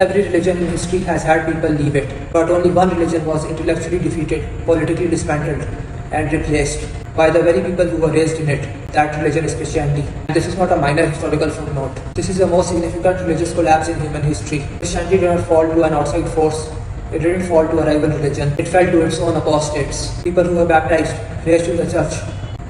Every religion in history has had people leave it, but only one religion was intellectually defeated, politically dismantled, and replaced by the very people who were raised in it. That religion is Christianity. And this is not a minor historical footnote. This is the most significant religious collapse in human history. Christianity did not fall to an outside force. It didn't fall to a rival religion. It fell to its own apostates. People who were baptized, raised in the church,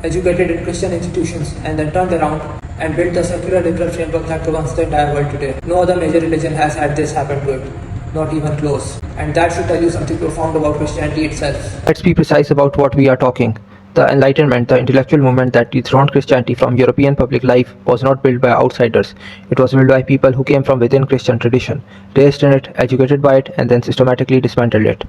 educated in Christian institutions, and then turned around and built the secular liberal framework that governs the entire world today. No other major religion has had this happen to it. Not even close. And that should tell you something profound about Christianity itself. Let's be precise about what we are talking. The Enlightenment, the intellectual movement that dethroned Christianity from European public life, was not built by outsiders. It was built by people who came from within Christian tradition, raised in it, educated by it, and then systematically dismantled it.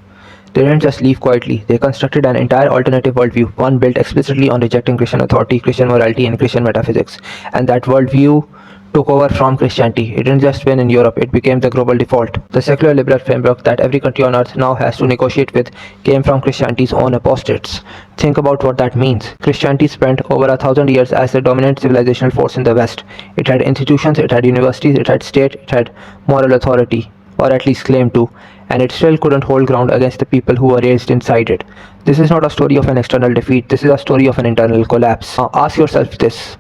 They didn't just leave quietly, they constructed an entire alternative worldview, one built explicitly on rejecting Christian authority, Christian morality, and Christian metaphysics. And that worldview took over from Christianity. It didn't just win in Europe, it became the global default. The secular liberal framework that every country on earth now has to negotiate with came from Christianity's own apostates. Think about what that means. Christianity spent over 1,000 years as the dominant civilizational force in the West. It had institutions, it had universities, it had state, it had moral authority, or at least claimed to, and it still couldn't hold ground against the people who were raised inside it. This is not a story of an external defeat, this is a story of an internal collapse. Now ask yourself this.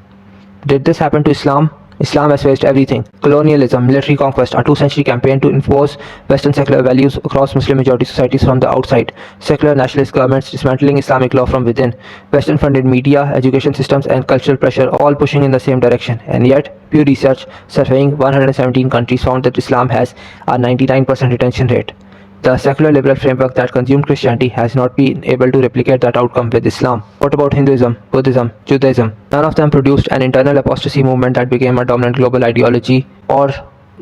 Did this happen to Islam? Islam has faced everything. Colonialism, military conquest, a 2-century campaign to enforce Western secular values across Muslim majority societies from the outside, secular nationalist governments dismantling Islamic law from within, Western-funded media, education systems, and cultural pressure all pushing in the same direction. And yet, Pew Research, surveying 117 countries, found that Islam has a 99% retention rate. The secular liberal framework that consumed Christianity has not been able to replicate that outcome with Islam. What about Hinduism, Buddhism, Judaism? None of them produced an internal apostasy movement that became a dominant global ideology, or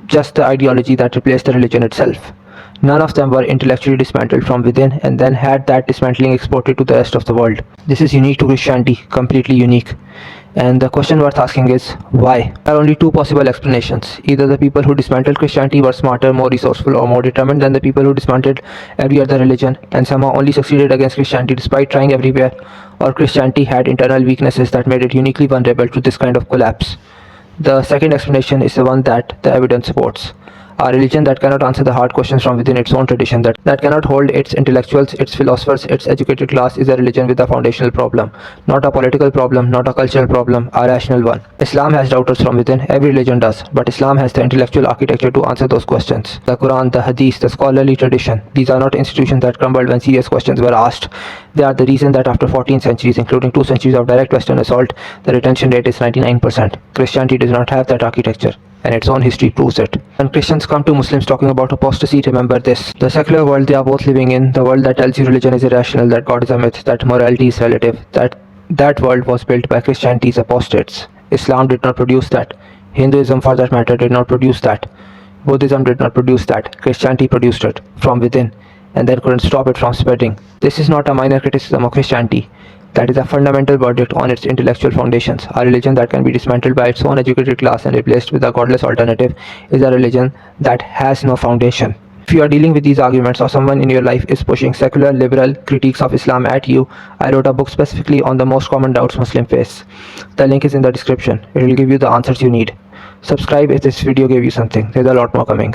just the ideology that replaced the religion itself. None of them were intellectually dismantled from within and then had that dismantling exported to the rest of the world. This is unique to Christianity, completely unique. And the question worth asking is, why? There are only two possible explanations. Either the people who dismantled Christianity were smarter, more resourceful, or more determined than the people who dismantled every other religion and somehow only succeeded against Christianity despite trying everywhere, or Christianity had internal weaknesses that made it uniquely vulnerable to this kind of collapse. The second explanation is the one that the evidence supports. A religion that cannot answer the hard questions from within its own tradition, that cannot hold its intellectuals, its philosophers, its educated class, is a religion with a foundational problem. Not a political problem, not a cultural problem, a rational one. Islam has doubters from within, every religion does, but Islam has the intellectual architecture to answer those questions. The Quran, the Hadith, the scholarly tradition, these are not institutions that crumbled when serious questions were asked. They are the reason that after 14 centuries, including 2 centuries of direct Western assault, the retention rate is 99%. Christianity does not have that architecture, and its own history proves it. When Christians come to Muslims talking about apostasy, remember this. The secular world they are both living in, the world that tells you religion is irrational, that God is a myth, that morality is relative, that world was built by Christianity's apostates. Islam did not produce that. Hinduism, for that matter, did not produce that. Buddhism did not produce that. Christianity produced it from within, and then couldn't stop it from spreading. This is not a minor criticism of Christianity. That is a fundamental verdict on its intellectual foundations. A religion that can be dismantled by its own educated class and replaced with a godless alternative is a religion that has no foundation. If you are dealing with these arguments, or someone in your life is pushing secular liberal critiques of Islam at you, I wrote a book specifically on the most common doubts Muslims face. The link is in the description. It will give you the answers you need. Subscribe if this video gave you something. There's a lot more coming.